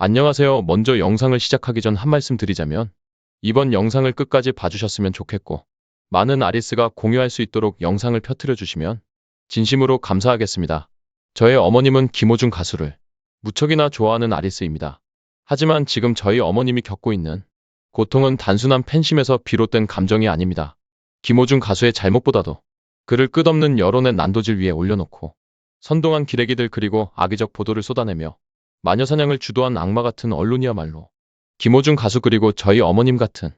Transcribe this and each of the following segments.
안녕하세요. 먼저 영상을 시작하기 전 한 말씀 드리자면 이번 영상을 끝까지 봐주셨으면 좋겠고 많은 아리스가 공유할 수 있도록 영상을 펴뜨려 주시면 진심으로 감사하겠습니다. 저의 어머님은 김호중 가수를 무척이나 좋아하는 아리스입니다. 하지만 지금 저희 어머님이 겪고 있는 고통은 단순한 팬심에서 비롯된 감정이 아닙니다. 김호중 가수의 잘못보다도 그를 끝없는 여론의 난도질 위에 올려놓고 선동한 기레기들 그리고 악의적 보도를 쏟아내며 마녀사냥을 주도한 악마 같은 언론이야말로 김호중 가수 그리고 저희 어머님 같은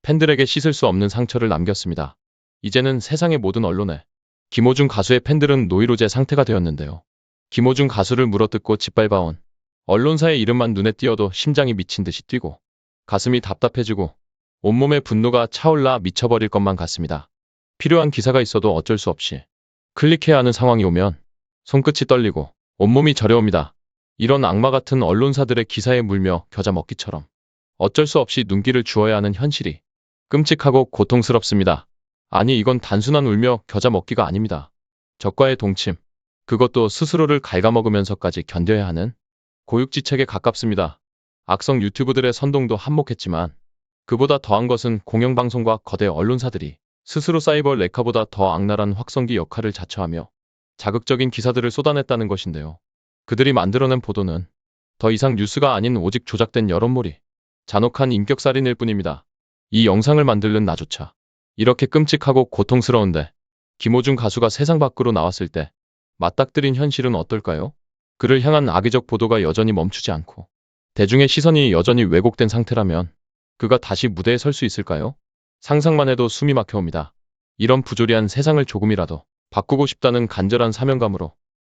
팬들에게 씻을 수 없는 상처를 남겼습니다. 이제는 세상의 모든 언론에 김호중 가수의 팬들은 노이로제 상태가 되었는데요. 김호중 가수를 물어뜯고 짓밟아온 언론사의 이름만 눈에 띄어도 심장이 미친 듯이 뛰고 가슴이 답답해지고 온몸에 분노가 차올라 미쳐버릴 것만 같습니다. 필요한 기사가 있어도 어쩔 수 없이 클릭해야 하는 상황이 오면 손끝이 떨리고 온몸이 저려옵니다. 이런 악마 같은 언론사들의 기사에 물며 겨자 먹기처럼 어쩔 수 없이 눈길을 주어야 하는 현실이 끔찍하고 고통스럽습니다. 아니 이건 단순한 울며 겨자 먹기가 아닙니다. 적과의 동침, 그것도 스스로를 갉아먹으면서까지 견뎌야 하는 고육지책에 가깝습니다. 악성 유튜브들의 선동도 한몫했지만 그보다 더한 것은 공영방송과 거대 언론사들이 스스로 사이버 레카보다 더 악랄한 확성기 역할을 자처하며 자극적인 기사들을 쏟아냈다는 것인데요. 그들이 만들어낸 보도는 더 이상 뉴스가 아닌 오직 조작된 여론몰이, 잔혹한 인격살인일 뿐입니다. 이 영상을 만드는 나조차 이렇게 끔찍하고 고통스러운데 김호중 가수가 세상 밖으로 나왔을 때 맞닥뜨린 현실은 어떨까요? 그를 향한 악의적 보도가 여전히 멈추지 않고 대중의 시선이 여전히 왜곡된 상태라면 그가 다시 무대에 설 수 있을까요? 상상만 해도 숨이 막혀옵니다. 이런 부조리한 세상을 조금이라도 바꾸고 싶다는 간절한 사명감으로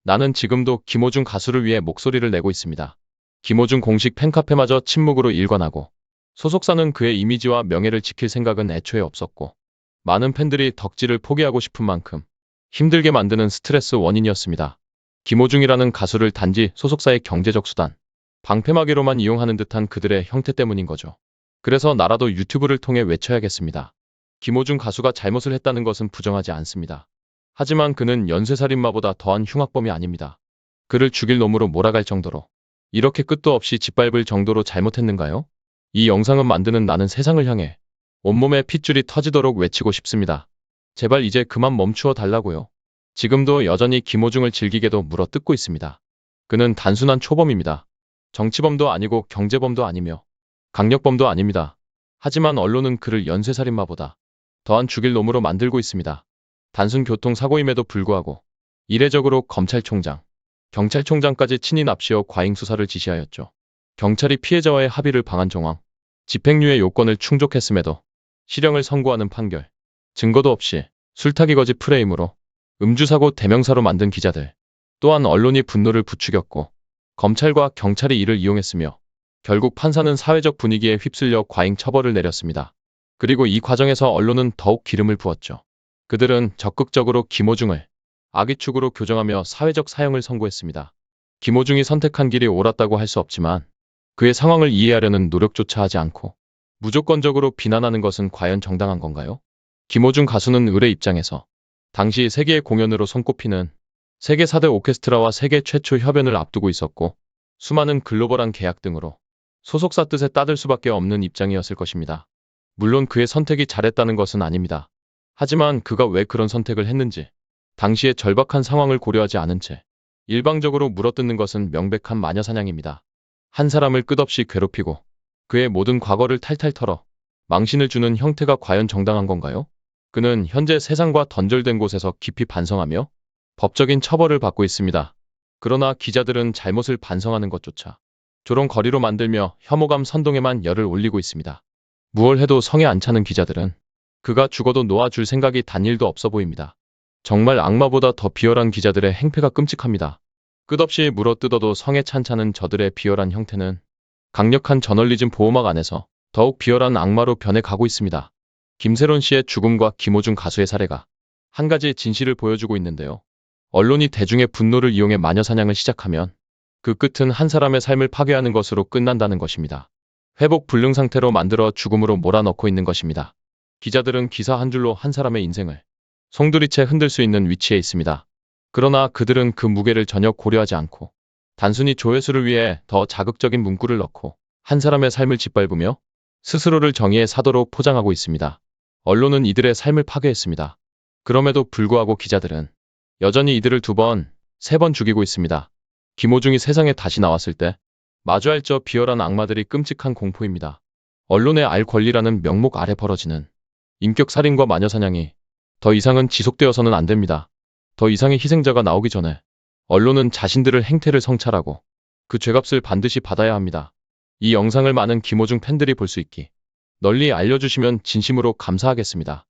나는 지금도 김호중 가수를 위해 목소리를 내고 있습니다. 김호중 공식 팬카페마저 침묵으로 일관하고 소속사는 그의 이미지와 명예를 지킬 생각은 애초에 없었고 많은 팬들이 덕질을 포기하고 싶은 만큼 힘들게 만드는 스트레스 원인이었습니다. 김호중이라는 가수를 단지 소속사의 경제적 수단, 방패막이로만 이용하는 듯한 그들의 형태 때문인 거죠. 그래서 나라도 유튜브를 통해 외쳐야겠습니다. 김호중 가수가 잘못을 했다는 것은 부정하지 않습니다. 하지만 그는 연쇄살인마보다 더한 흉악범이 아닙니다. 그를 죽일 놈으로 몰아갈 정도로 이렇게 끝도 없이 짓밟을 정도로 잘못했는가요? 이 영상은 만드는 나는 세상을 향해 온몸에 핏줄이 터지도록 외치고 싶습니다. 제발 이제 그만 멈추어 달라고요. 지금도 여전히 김호중을 즐기게도 물어뜯고 있습니다. 그는 단순한 초범입니다. 정치범도 아니고 경제범도 아니며 강력범도 아닙니다. 하지만 언론은 그를 연쇄살인마보다 더한 죽일 놈으로 만들고 있습니다. 단순 교통사고임에도 불구하고 이례적으로 검찰총장, 경찰총장까지 친히 납치어 과잉 수사를 지시하였죠. 경찰이 피해자와의 합의를 방한 정황, 집행유예 요건을 충족했음에도 실형을 선고하는 판결, 증거도 없이 술타기 거짓 프레임으로 음주사고 대명사로 만든 기자들, 또한 언론이 분노를 부추겼고 검찰과 경찰이 이를 이용했으며 결국 판사는 사회적 분위기에 휩쓸려 과잉 처벌을 내렸습니다. 그리고 이 과정에서 언론은 더욱 기름을 부었죠. 그들은 적극적으로 김호중을 악의축으로 교정하며 사회적 사형을 선고했습니다. 김호중이 선택한 길이 옳았다고 할 수 없지만 그의 상황을 이해하려는 노력조차 하지 않고 무조건적으로 비난하는 것은 과연 정당한 건가요? 김호중 가수는 을의 입장에서 당시 세계의 공연으로 손꼽히는 세계 4대 오케스트라와 세계 최초 협연을 앞두고 있었고 수많은 글로벌한 계약 등으로 소속사 뜻에 따들 수밖에 없는 입장이었을 것입니다. 물론 그의 선택이 잘했다는 것은 아닙니다. 하지만 그가 왜 그런 선택을 했는지 당시의 절박한 상황을 고려하지 않은 채 일방적으로 물어뜯는 것은 명백한 마녀사냥입니다. 한 사람을 끝없이 괴롭히고 그의 모든 과거를 탈탈 털어 망신을 주는 형태가 과연 정당한 건가요? 그는 현재 세상과 단절된 곳에서 깊이 반성하며 법적인 처벌을 받고 있습니다. 그러나 기자들은 잘못을 반성하는 것조차 조롱거리로 만들며 혐오감 선동에만 열을 올리고 있습니다. 무얼 해도 성에 안 차는 기자들은 그가 죽어도 놓아줄 생각이 단일도 없어 보입니다. 정말 악마보다 더 비열한 기자들의 행패가 끔찍합니다. 끝없이 물어뜯어도 성에 찬차는 저들의 비열한 형태는 강력한 저널리즘 보호막 안에서 더욱 비열한 악마로 변해가고 있습니다. 김세론 씨의 죽음과 김호중 가수의 사례가 한 가지 진실을 보여주고 있는데요. 언론이 대중의 분노를 이용해 마녀사냥을 시작하면 그 끝은 한 사람의 삶을 파괴하는 것으로 끝난다는 것입니다. 회복 불능 상태로 만들어 죽음으로 몰아넣고 있는 것입니다. 기자들은 기사 한 줄로 한 사람의 인생을 송두리째 흔들 수 있는 위치에 있습니다. 그러나 그들은 그 무게를 전혀 고려하지 않고 단순히 조회수를 위해 더 자극적인 문구를 넣고 한 사람의 삶을 짓밟으며 스스로를 정의의 사도로 포장하고 있습니다. 언론은 이들의 삶을 파괴했습니다. 그럼에도 불구하고 기자들은 여전히 이들을 2번, 3번 죽이고 있습니다. 김호중이 세상에 다시 나왔을 때 마주할 저 비열한 악마들이 끔찍한 공포입니다. 언론의 알 권리라는 명목 아래 벌어지는 인격 살인과 마녀 사냥이 더 이상은 지속되어서는 안 됩니다. 더 이상의 희생자가 나오기 전에 언론은 자신들의 행태를 성찰하고 그 죄값을 반드시 받아야 합니다. 이 영상을 많은 김호중 팬들이 볼 수 있게 널리 알려주시면 진심으로 감사하겠습니다.